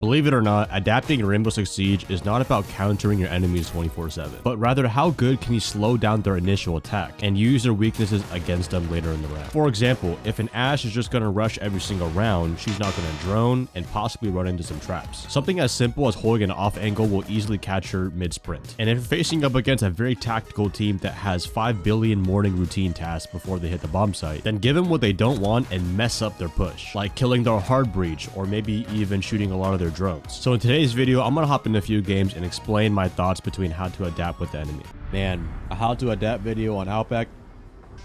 Believe it or not, adapting in Rainbow Six Siege is not about countering your enemies 24/7, but rather how good can you slow down their initial attack and use their weaknesses against them later in the round. For example, if an Ashe is just going to rush every single round, she's not going to drone and possibly run into some traps. Something as simple as holding an off angle will easily catch her mid-sprint. And if you're facing up against a very tactical team that has 5 billion morning routine tasks before they hit the bomb site, then give them what they don't want and mess up their push, like killing their hard breach or maybe even shooting a lot of their drones. So in today's video, I'm gonna hop in a few games and explain my thoughts between how to adapt with the enemy. Man, a how to adapt video on Outback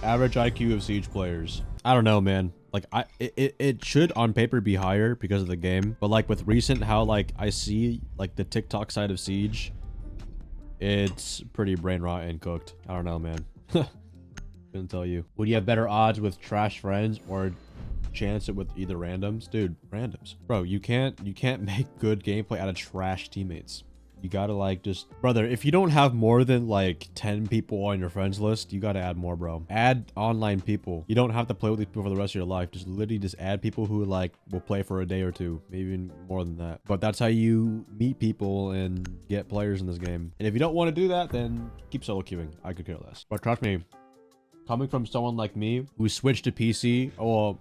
average IQ of Siege players. I don't know, man. Like it should on paper be higher because of the game, but like with recent how like I see like the TikTok side of Siege, it's pretty brain rot and cooked. I don't know, man. Couldn't tell you. Would you have better odds with trash friends or chance it with either randoms? Dude, randoms, bro. You can't make good gameplay out of trash teammates. You gotta like just, brother, if you don't have more than like 10 people on your friends list, you gotta add more, bro. Add online people. You don't have to play with these people for the rest of your life. Just literally just add people who like will play for a day or two, maybe even more than that. But that's how you meet people and get players in this game. And if you don't want to do that, then keep solo queuing. I could care less. But trust me, coming from someone like me who switched to PC, well,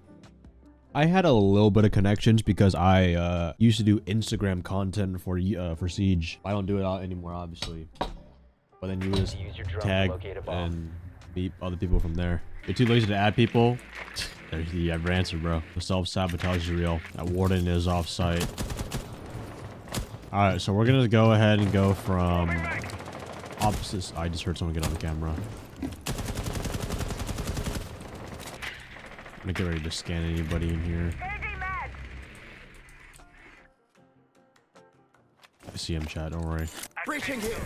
I had a little bit of connections because I used to do Instagram content for Siege. I don't do it anymore, obviously. But then you just tag and meet other people from there. You're too lazy to add people. There's the answer, bro. The self-sabotage is real. That warden is off-site. All right, so we're gonna go ahead and go from opposites. I just heard someone get on the camera. I'm gonna get ready to scan anybody in here. I see him, chat. Don't worry. Breaching here.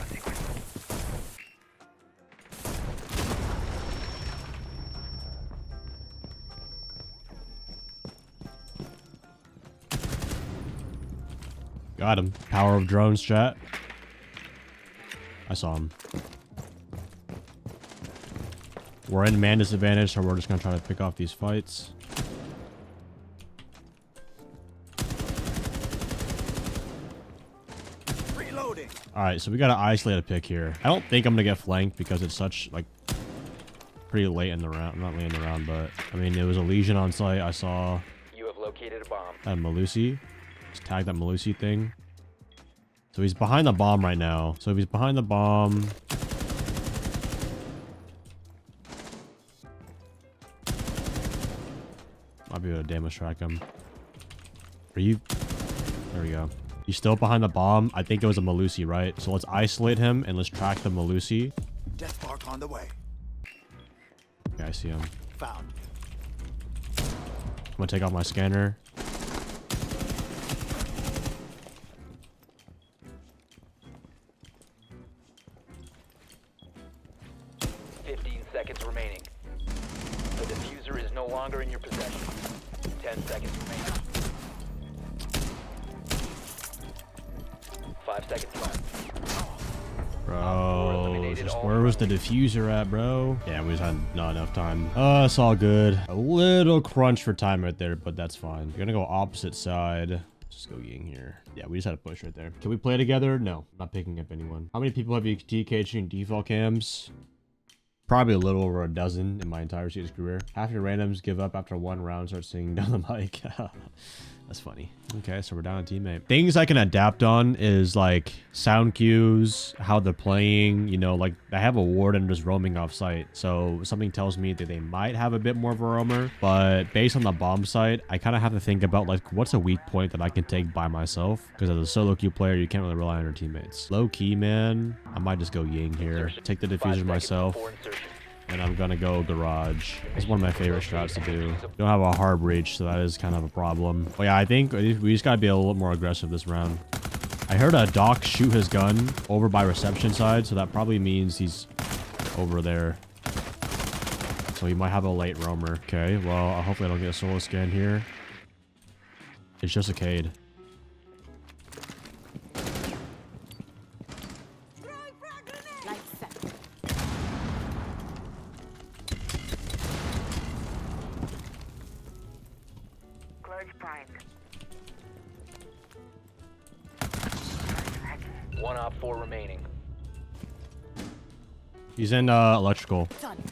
Got him. Power of drones, chat. I saw him. We're in man disadvantage, so we're just gonna try to pick off these fights. Reloading. All right, so we gotta isolate a pick here. I don't think I'm gonna get flanked because it's such like pretty late in the round. Not late in the round, but I mean it was a Legion on site. I saw. You have located a bomb. That Malusi. Just tag that Malusi thing. So he's behind the bomb right now. So if he's behind the bomb. I'll be able to damage track him. Are you? There we go. He's still behind the bomb. I think it was a Malusi, right? So let's isolate him and let's track the Malusi. Death mark on the way. Okay, I see him. Found. I'm gonna take off my scanner. Seconds remaining. The diffuser is no longer in your possession. 10 seconds remaining. 5 seconds left. Bro, where was the diffuser at, bro? Yeah, we just had not enough time. It's all good. A little crunch for time right there, but that's fine. We're gonna go opposite side. Just go Ying here. Yeah, we just had a push right there. Can we play together? No, not picking up anyone. How many people have you TK'd shooting default cams? Probably a little over a dozen in my entire CS career. Half your randoms give up after one round, start singing down the mic. That's funny. Okay, so we're down a teammate. Things I can adapt on is like sound cues, how they're playing, you know, like I have a warden just roaming off site. So something tells me that they might have a bit more of a roamer, but based on the bomb site, I kind of have to think about like what's a weak point that I can take by myself. Because as a solo queue player, you can't really rely on your teammates. Low key, man. I might just go Ying here. Take the diffuser myself. And I'm gonna go garage. It's one of my favorite strats to do. Don't have a hard breach, so that is kind of a problem. But yeah, I think we just gotta be a little more aggressive this round. I heard a Doc shoot his gun over by reception side, so that probably means he's over there. So he might have a late roamer. Okay, well, hopefully I don't get a solo scan here. It's just a Cade. One op 4 remaining. He's in electrical. Done.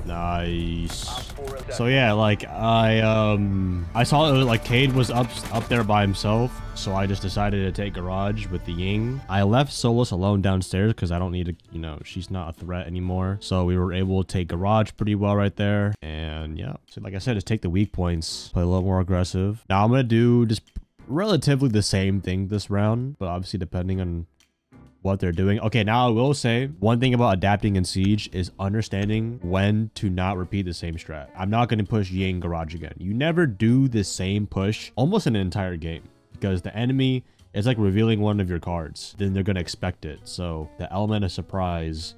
Nice. Op 4 is So yeah, like I saw it was, like Cade was up there by himself, so I just decided to take garage with the Ying. I left Solus alone downstairs because I don't need to, you know, she's not a threat anymore. So we were able to take garage pretty well right there. And yeah, so like I said, just take the weak points, play a little more aggressive. Now I'm gonna do just relatively the same thing this round, but obviously depending on what they're doing. Okay, now I will say one thing about adapting in Siege is understanding when to not repeat the same strat. I'm not going to push Ying garage again. You never do the same push almost an entire game because the enemy is like revealing one of your cards. Then they're going to expect it. So the element of surprise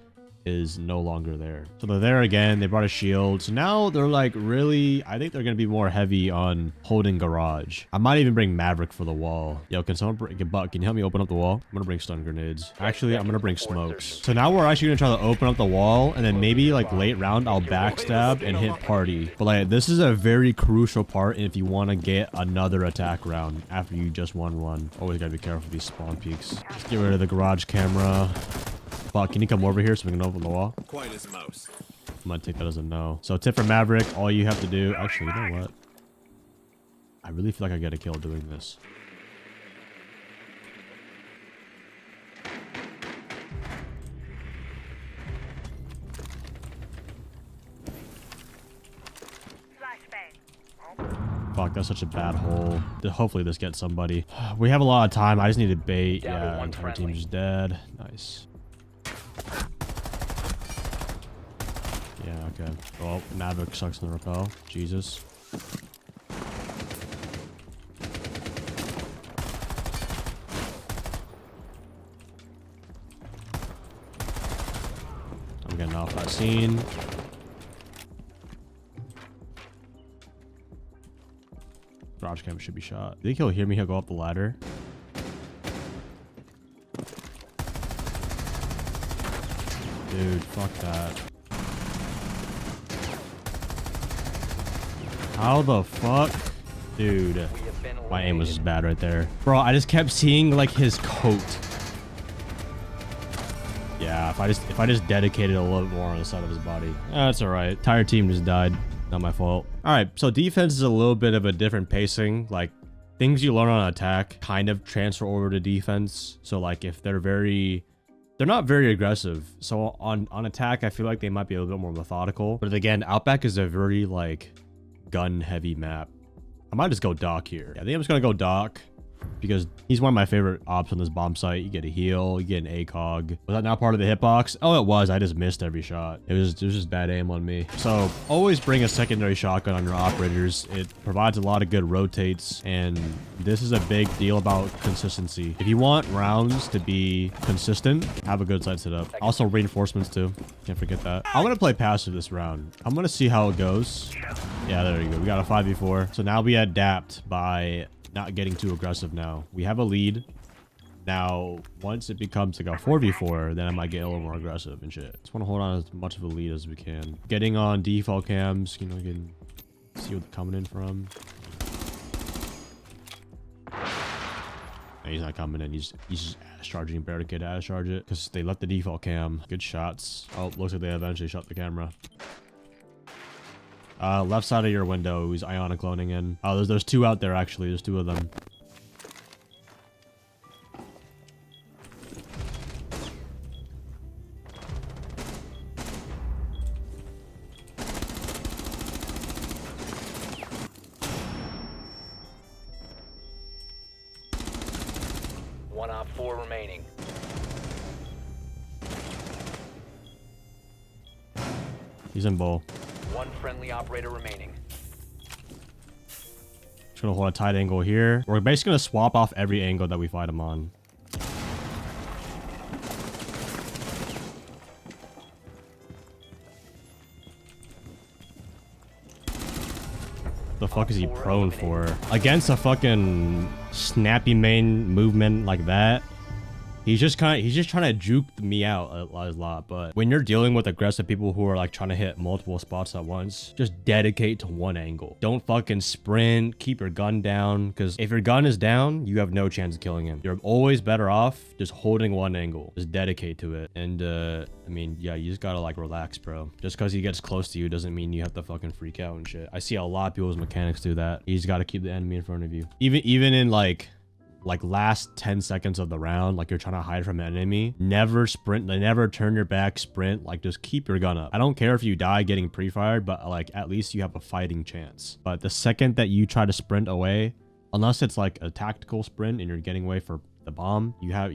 is no longer there. So they're there again. They brought a shield. So now they're like really, I think they're going to be more heavy on holding garage. I might even bring Maverick for the wall. Yo, can someone bring a buck? Can you help me open up the wall? I'm going to bring stun grenades. Actually, I'm going to bring smokes. So now we're actually going to try to open up the wall and then maybe like late round, I'll backstab and hit party. But like this is a very crucial part if you want to get another attack round after you just won one. Always got to be careful with these spawn peaks. Let's get rid of the garage camera. Fuck, can you come over here so we can open the wall? Quite as most. I'm gonna take that as a no. So tip for Maverick, all you have to do... Actually, you know what? I really feel like I get a kill doing this. Fuck, that's such a bad hole. Hopefully this gets somebody. We have a lot of time. I just need to bait. Down to Yeah, one entire friendly. team's dead. Nice. Yeah, okay. Well, Maverick sucks in the rappel. Jesus. I'm getting off that scene. Garage cam should be shot. You think he'll hear me? He'll go up the ladder. Dude, fuck that. How the fuck? Dude. We have been My aim was eliminated. just bad right there. Bro, I just kept seeing like his coat. Yeah, if I just dedicated a little bit more on the side of his body. That's alright. Entire team just died. Not my fault. Alright, so defense is a little bit of a different pacing. Like, things you learn on attack kind of transfer over to defense. So like if they're not very aggressive. So on attack, I feel like they might be a little bit more methodical. But again, Outback is a very like gun heavy map. I might just go Doc here. Yeah, I think I'm just gonna go Doc because he's one of my favorite ops on this bomb site. You get a heal, you get an ACOG. Was that not part of the hitbox? Oh, it was. I just missed every shot. It was just bad aim on me. So always bring a secondary shotgun on your operators. It provides a lot of good rotates, and this is a big deal about consistency. If you want rounds to be consistent, have a good site set up. Also reinforcements too. Can't forget that. I'm gonna play passive this round. I'm gonna see how it goes. Yeah, there you go. We got a 5v4. So now we adapt by not getting too aggressive now. We have a lead. Now, once it becomes like a 4v4, then I might get a little more aggressive and shit. Just want to hold on as much of a lead as we can. Getting on default cams, you know, you can see what they're coming in from. No, he's not coming in. He's just ass charging barricade to ass charge it because they left the default cam. Good shots. Oh, looks like they eventually shut the camera. Left side of your window, who's Ionic cloning in. Oh, there's two out there actually. There's two of them. One op 4 remaining. He's in bowl. One friendly operator remaining. Just gonna hold a tight angle here. We're basically gonna swap off every angle that we fight him on. The fuck is he prone for? Against a fucking snappy main movement like that, He's just trying to juke me out a lot. But when you're dealing with aggressive people who are like trying to hit multiple spots at once, just dedicate to one angle. Don't fucking sprint. Keep your gun down, because if your gun is down, you have no chance of killing him. You're always better off just holding one angle. Just dedicate to it. And I mean, yeah, you just gotta like relax, bro. Just because he gets close to you doesn't mean you have to fucking freak out and shit. I see a lot of people's mechanics do that. You just gotta keep the enemy in front of you. Even in like last 10 seconds of the round, like you're trying to hide from an enemy, never sprint. Never turn your back, sprint. Like just keep your gun up. I don't care if you die getting pre-fired, but like at least you have a fighting chance. But the second that you try to sprint away, unless it's like a tactical sprint and you're getting away for the bomb, you have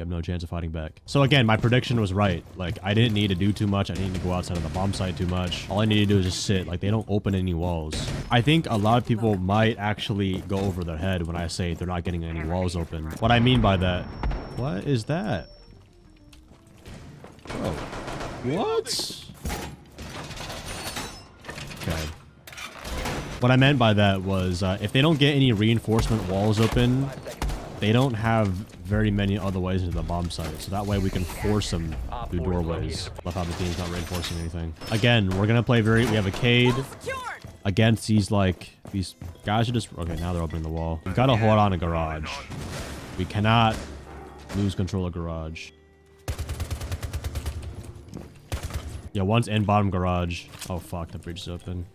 no chance of fighting back. So again, my prediction was right. Like I didn't need to do too much. I didn't need to go outside of the bomb site too much. All I need to do is just sit. Like they don't open any walls. I think a lot of people might actually go over their head when I say they're not getting any walls open. What I mean by that, what is that? Oh, what? Okay. What I meant by that was if they don't get any reinforcement walls open, they don't have very many other ways into the bomb site. So that way we can force them through doorways. Love how the team's not reinforcing anything. Again, we're gonna play we have a Cade against these guys are just, okay, now they're opening the wall. We've gotta hold on to garage. We cannot lose control of garage. Yeah, one's in bottom garage. Oh fuck, the bridge is open.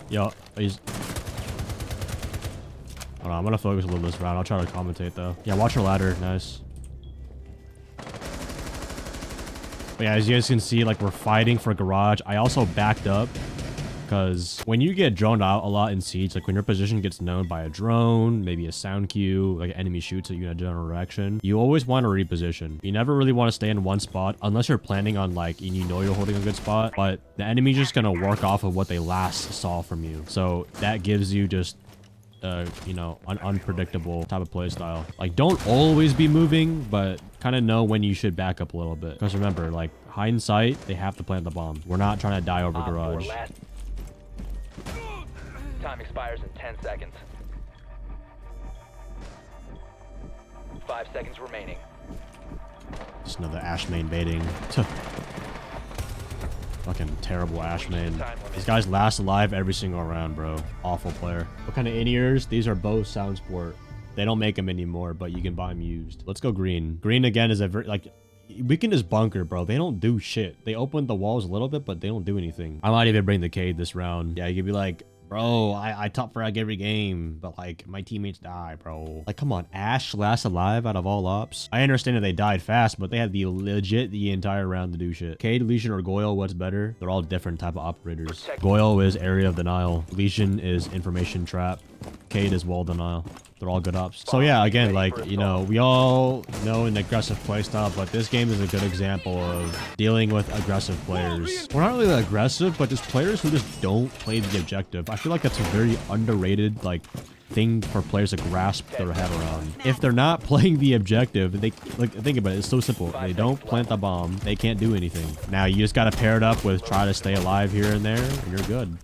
Yo, he's... Hold on, I'm gonna focus a little this round. I'll try to commentate though. Yeah, watch your ladder. Nice. But yeah, as you guys can see, like we're fighting for garage. I also backed up because when you get droned out a lot in Siege, like when your position gets known by a drone, maybe a sound cue, like an enemy shoots at you in a general direction, you always want to reposition. You never really want to stay in one spot unless you're planning on like, and you know you're holding a good spot, but the enemy's just going to work off of what they last saw from you. So that gives you just you know, an unpredictable type of play style. Like don't always be moving, but kind of know when you should back up a little bit. Because remember, like hide in sight, they have to plant the bomb. We're not trying to die over garage. Time expires in 10 seconds. 5 seconds remaining. Just another Ash main baiting. Fucking terrible Ash main. These guys last alive every single round, bro. Awful player. What kind of in-ears? These are Bose Sound Sport. They don't make them anymore, but you can buy them used. Let's go green. Green again is a very, like, we can just bunker, bro. They don't do shit. They open the walls a little bit, but they don't do anything. I might even bring the Cade this round. Yeah, you could be like, bro, I top frag every game, but like my teammates die, bro. Like, come on, Ash last alive out of all ops. I understand that they died fast, but they had the entire round to do shit. Cade, Legion, or Goyle, what's better? They're all different type of operators. Goyle is area of denial. Legion is information trap. Cade is wall denial. They're all good ops. So yeah, again, like, you know, we all know an aggressive playstyle, but this game is a good example of dealing with aggressive players. We're not really aggressive, but just players who just don't play the objective. I feel like that's a very underrated, like, thing for players to grasp their head around. If they're not playing the objective, they, like, think about it, it's so simple. They don't plant the bomb, they can't do anything. Now, you just gotta pair it up with try to stay alive here and there, and you're good.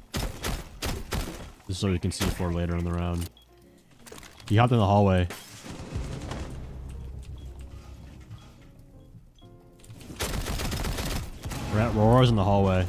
This is so you can see for later in the round. He hopped in the hallway. Roar's in the hallway.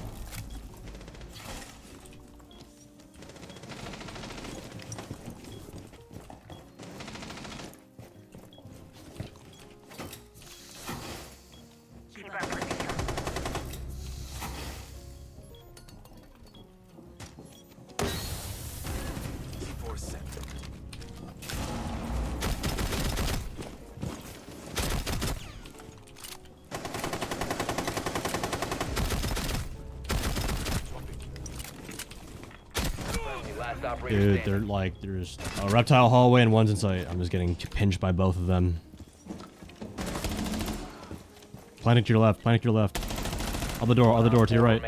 Dude, they're like, there's a reptile hallway and one's in sight. I'm just getting pinched by both of them. Planting to your left, planting to your left. Other door to your right.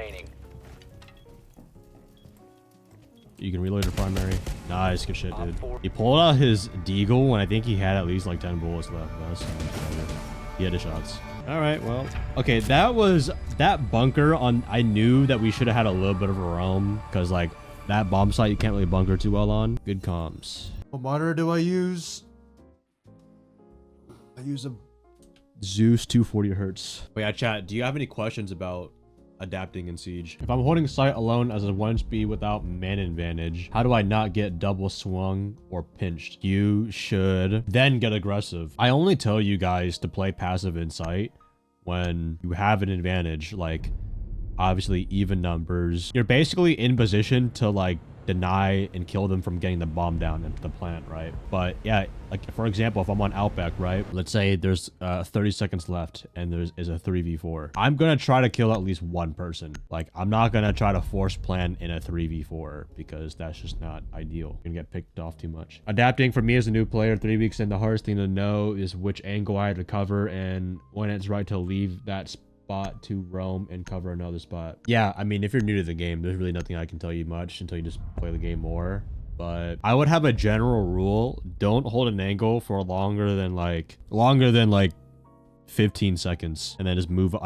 You can reload your primary. Nice, good shit, dude. He pulled out his deagle when I think he had at least like 10 bullets left. He had his shots. All right, well, okay, that was that bunker on. I knew that we should have had a little bit of a roam because like That bomb site you can't really bunker too well on. Good comms. What monitor do I use? I use a Zeus 240 hertz. But yeah, chat, do you have any questions about adapting in Siege? If I'm holding site alone as a 1 speed without man advantage, how do I not get double swung or pinched? You should then get aggressive. I only tell you guys to play passive in sight when you have an advantage, like obviously even numbers. You're basically in position to like deny and kill them from getting the bomb down into the plant, right? But yeah, like for example, if I'm on Outback, right? Let's say there's 30 seconds left and there's a 3v4. I'm gonna try to kill at least one person. Like I'm not gonna try to force plan in a 3v4 because that's just not ideal. You're gonna get picked off too much. Adapting for me as a new player 3 weeks in, the hardest thing to know is which angle I have to cover and when it's right to leave that spot to roam and cover another spot. Yeah, I mean, if you're new to the game, there's really nothing I can tell you much until you just play the game more. But I would have a general rule: don't hold an angle for longer than like 15 seconds, and then just move.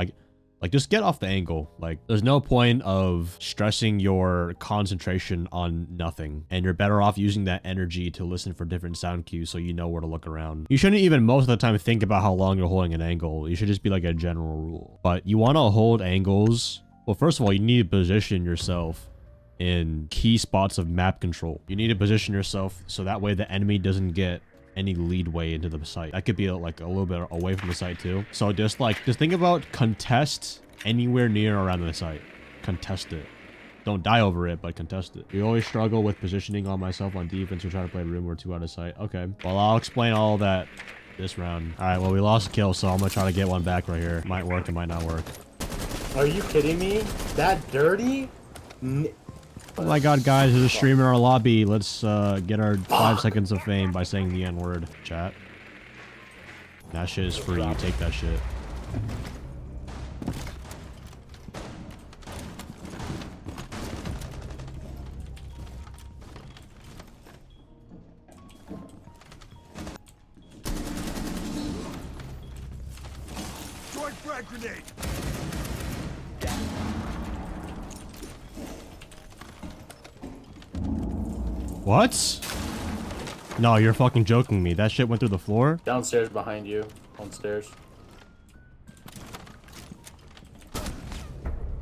Like just get off the angle. Like there's no point of stressing your concentration on nothing, and you're better off using that energy to listen for different sound cues so you know where to look around. You shouldn't even most of the time think about how long you're holding an angle. You should just be like a general rule. But you want to hold angles. Well, first of all, you need to position yourself in key spots of map control. You need to position yourself so that way the enemy doesn't get any leadway into the site. That could be like a little bit away from the site too. So just think about contest anywhere near around the site. Contest it. Don't die over it, but contest it. We always struggle with positioning on myself on defense. We're trying to play room or 2 out of sight. Okay. Well, I'll explain all that this round. All right. Well, we lost a kill, so I'm gonna try to get one back right here. Might work. It might not work. Are you kidding me? That dirty? Oh my god, guys, there's a stream in our lobby. Let's get our 5 seconds of fame by saying the N-word. Chat. That shit is free. You take that shit. Joint frag grenade. What? No, you're fucking joking me. That shit went through the floor? Downstairs behind you. On stairs.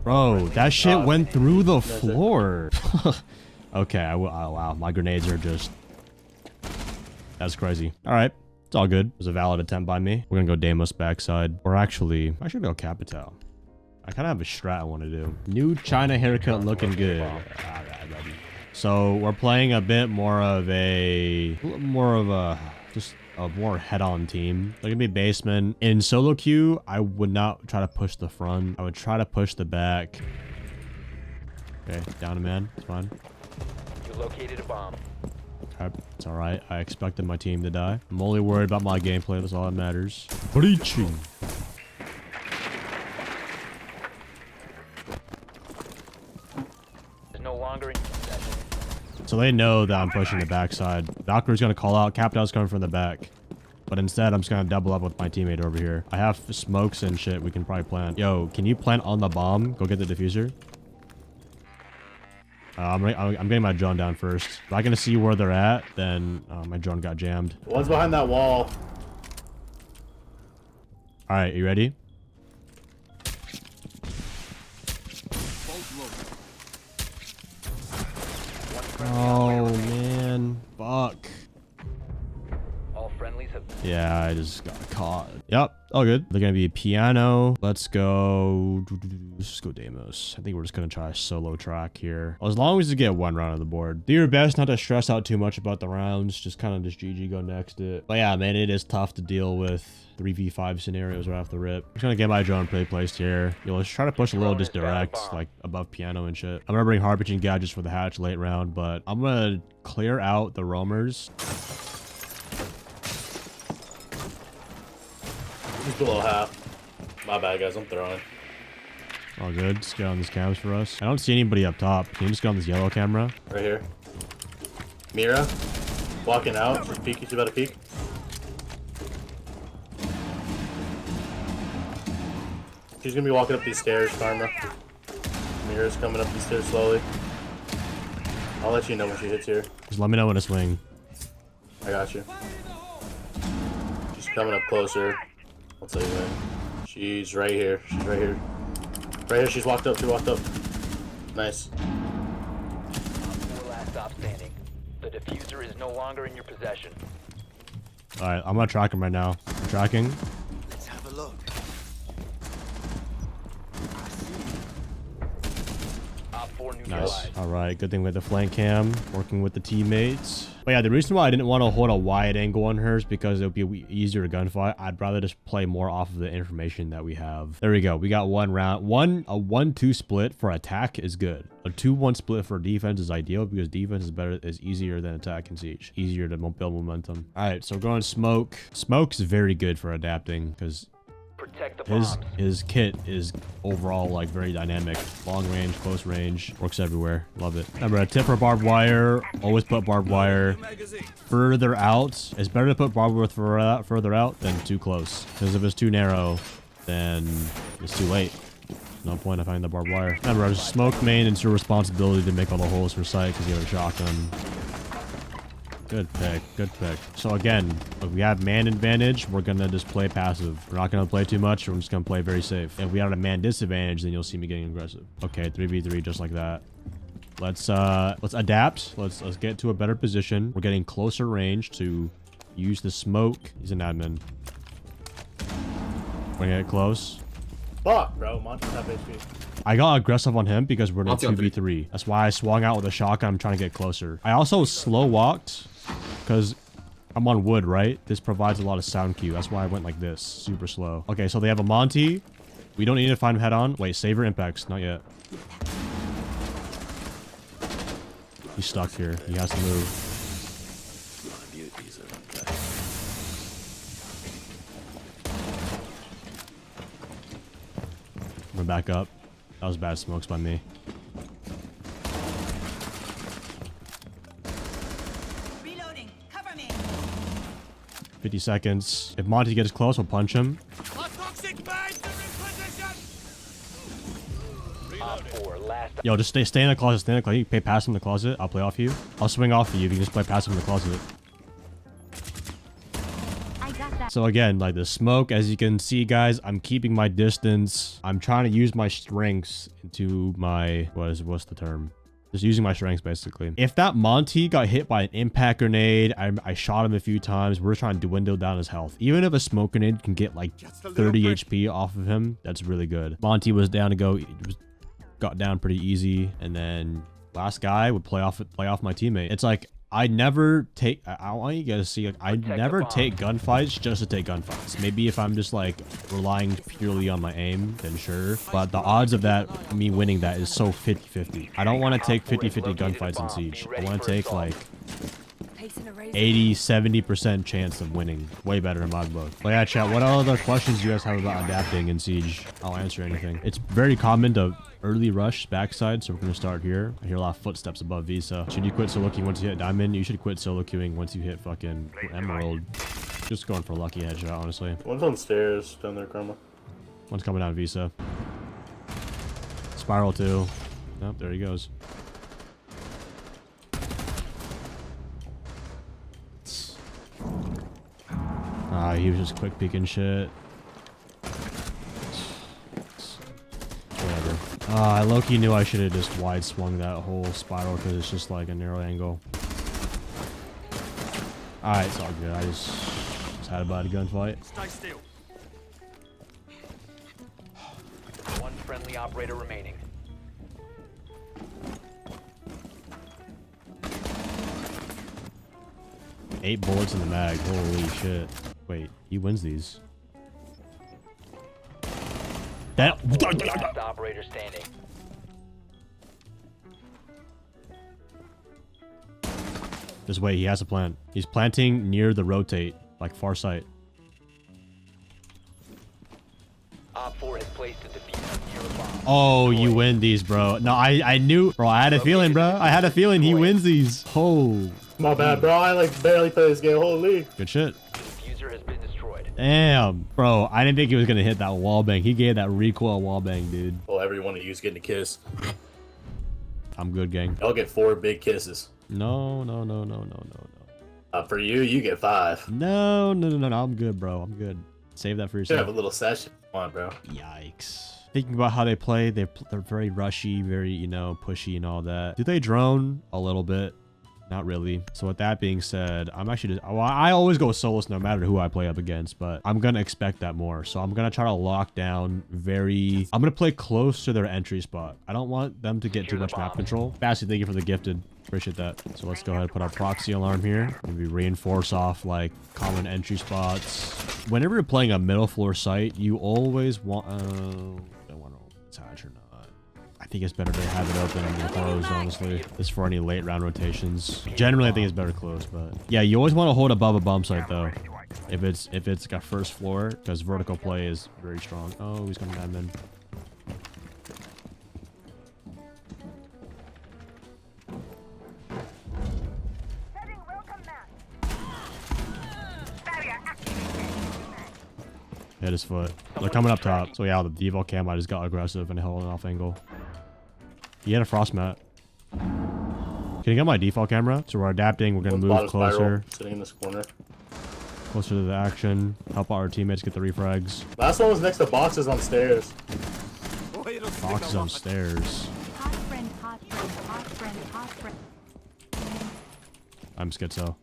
Bro, that shit went through the floor. Okay, oh, wow. My grenades are just... That's crazy. All right. It's all good. It was a valid attempt by me. We're gonna go Deimos backside. Or actually, I should go Capital. I kind of have a strat I want to do. New China haircut looking good. All right, buddy. So we're playing a bit more of a more head-on team. They're gonna be basement. In solo queue, I would not try to push the front. I would try to push the back. Okay, down a man. It's fine. You located a bomb. Okay, it's all right. I expected my team to die. I'm only worried about my gameplay. That's all that matters. Breaching. Is no longer in possession. So they know that I'm pushing the backside. Valkyrie's gonna call out. Capital's coming from the back. But instead, I'm just gonna double up with my teammate over here. I have smokes and shit we can probably plant. Yo, can you plant on the bomb? Go get the diffuser. I'm getting my drone down first. If I can see where they're at, then my drone got jammed. One's behind that wall. All right, you ready? Oh man, fuck. All friendlies have. Yeah, I just got caught. Yep, all good. They're gonna be piano. Let's go. Let's just go Deimos. I think we're just gonna try a solo track here. As long as we get 1 round on the board. Do your best not to stress out too much about the rounds. Just kind of just GG go next it. But yeah, man, it is tough to deal with 3v5 scenarios right off the rip. I'm just gonna get my drone placed here. Yo, let's try to push a little just direct, like above piano and shit. I'm gonna bring Harpage and gadgets for the hatch late round, but I'm gonna clear out the roamers. Just below half. My bad, guys. I'm throwing. All good. Just get on these cams for us. I don't see anybody up top. Can you just get on this yellow camera? Right here. Mira. Walking out. She's peeking. She's about to peek. She's gonna be walking up these stairs, Karma. Mira's coming up these stairs slowly. I'll let you know when she hits here. Just let me know when to swing. I got you. She's coming up closer. I'll tell you when. She's right here. She's right here. Right here. She's walked up. She walked up. Nice. Four last stop standing. The diffuser is no longer in your possession. All right, I'm gonna track him right now. I'm tracking. Let's have a look. Op 4 Nice. neutralized. All right, good thing we had the flank cam, working with the teammates. But yeah, the reason why I didn't want to hold a wide angle on hers because it would be easier to gunfight. I'd rather just play more off of the information that we have. There we go. We got one round. A 1-2 split for attack is good. A 2-1 split for defense is ideal because defense is easier than attack in Siege. Easier to build momentum. All right, so we're going smoke. Smoke's very good for adapting because Protect the bombs. his kit is overall like very dynamic. Long range, close range, works everywhere. Love it. Remember, a tip for barbed wire. Always put barbed wire further out. It's better to put barbed wire further out than too close. Because if it's too narrow, then it's too late. No point of finding the barbed wire. Remember, smoke main, it's your responsibility to make all the holes for sight because you have a shotgun. Good pick. Good pick. So again, if we have man advantage, we're going to just play passive. We're not going to play too much. We're just going to play very safe. If we have a man disadvantage, then you'll see me getting aggressive. Okay, 3v3 just like that. Let's adapt. Let's get to a better position. We're getting closer range to use the smoke. He's an admin. We're going to get close. Fuck, bro. Monty's half HP. I got aggressive on him because we're in a 2v3. That's why I swung out with a shotgun. I'm trying to get closer. I also slow walked because I'm on wood, right? This provides a lot of sound cue. That's why I went like this, super slow. Okay, so they have a Monty. We don't need to find him head on. Wait, savor impacts. Not yet. He's stuck here. He has to move. We're back up. That was bad smokes by me. Reloading. Cover me. 50 seconds. If Monty gets close, we'll punch him. Our toxic mines are in position! Op 4 last. Yo, just stay in the closet. Stay in the closet. You can play passive in the closet. I'll play off you. I'll swing off you if you can just play passive in the closet. So again, like the smoke, as you can see, guys, I'm keeping my distance. I'm trying to use my strengths into my, what's the term? Just using my strengths, basically. If that Monty got hit by an impact grenade, I shot him a few times. We're trying to dwindle down his health. Even if a smoke grenade can get like 30 HP off of him, that's really good. Monty was down to go. He got down pretty easy. And then last guy would play off my teammate. It's like, I never take, I want you guys to see, like, I never take gunfights just to take gunfights. Maybe if I'm just like relying purely on my aim, then sure. But the odds of that, me winning that is so 50-50. I don't want to take 50-50 gunfights in Siege. I want to take like 80-70% chance of winning. Way better in my book. But yeah, chat, what other questions do you guys have about adapting in Siege? I'll answer anything. It's very common to early rush backside, so we're going to start here. I hear a lot of footsteps above Visa. Should you quit solo queuing once you hit diamond? You should quit solo queuing once you hit fucking emerald. Just going for a lucky headshot, honestly. One's on stairs down there, Karma. One's coming down Visa. Spiral too. Nope, there he goes. He was just quick peeking shit. Whatever. I low-key knew I should have just wide swung that whole spiral because it's just like a narrow angle. Alright, it's all good. I just had a bad gunfight. Stay still. One friendly operator remaining. Eight bullets in the mag. Holy shit. Wait, he wins these. That. Last operator standing. This way, he has a plant. He's planting near the rotate, like far sight. Op 4 has placed a defuse near a bomb. Oh, you win these, bro. No, I knew, bro. I had a feeling, bro. I had a feeling he wins these. Oh. My bad, bro. I like barely play this game. Holy. Good shit. Diffuser has been destroyed. Damn, bro. I didn't think he was gonna hit that wall bang. He gave that recoil wall bang, dude. Well, everyone of you is getting a kiss. I'm good, gang. Y'all get 4 big kisses. No. For you, you get 5. No. I'm good, bro. I'm good. Save that for You should have yourself. a little session. Come on, bro. Yikes. Thinking about how they play, they're very rushy, very, you know, pushy and all that. Do they drone? A little bit. Not really. So with that being said, I'm actually just, well, I always go soloist no matter who I play up against, but I'm going to expect that more. So I'm going to try to lock down I'm going to play close to their entry spot. I don't want them to get too much map control. Bassy, thank you for the gifted. Appreciate that. So let's go ahead and put our proxy alarm here. Maybe reinforce off like common entry spots. Whenever you're playing a middle floor site, you always want, I don't want to attach or not. I think it's better to have it open than closed, honestly. Just for any late round rotations. Generally, I think it's better closed, but yeah, you always want to hold above a bump site though. If it's got first floor, because vertical play is very strong. Oh, he's gonna admin. Hit his foot. They're coming up top. So yeah, the default cam, I just got aggressive and held an off angle. He had a frost mat. Can you get my default camera? So we're adapting. We're going to move closer. Sitting in this corner. Closer to the action. Help out our teammates get the refrags. Last one was next to boxes on stairs. Boxes on stairs. Hot friend, hot friend, hot friend, hot friend. I'm schizo.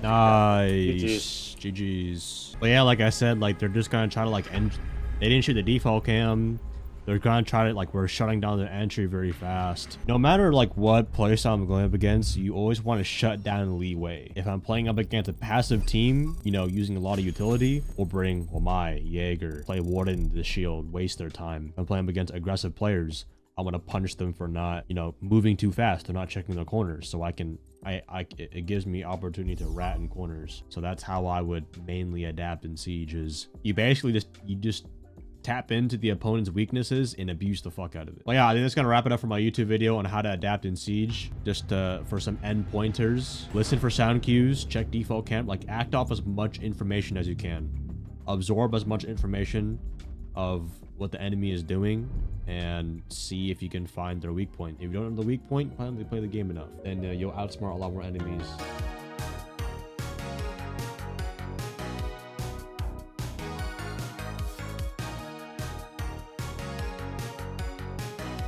Nice. GG's. GG's. But yeah, like I said, like they're just going to try to like end. They didn't shoot the default cam. They're going to try to, like, we're shutting down the entry very fast. No matter, like, what playstyle I'm going up against, you always want to shut down leeway. If I'm playing up against a passive team, you know, using a lot of utility, we'll bring Wamai, Jaeger, play Warden, the Shield, waste their time. If I'm playing up against aggressive players, I want to punish them for not, you know, moving too fast. They're not checking their corners. So it gives me opportunity to rat in corners. So that's how I would mainly adapt in Siege is you basically just tap into the opponent's weaknesses and abuse the fuck out of it. Well, yeah, I think that's gonna wrap it up for my YouTube video on how to adapt in Siege. Just for some end pointers, listen for sound cues, check default cam, like act off as much information as you can, absorb as much information of what the enemy is doing, and see if you can find their weak point. If you don't know the weak point, finally play the game enough, then you'll outsmart a lot more enemies.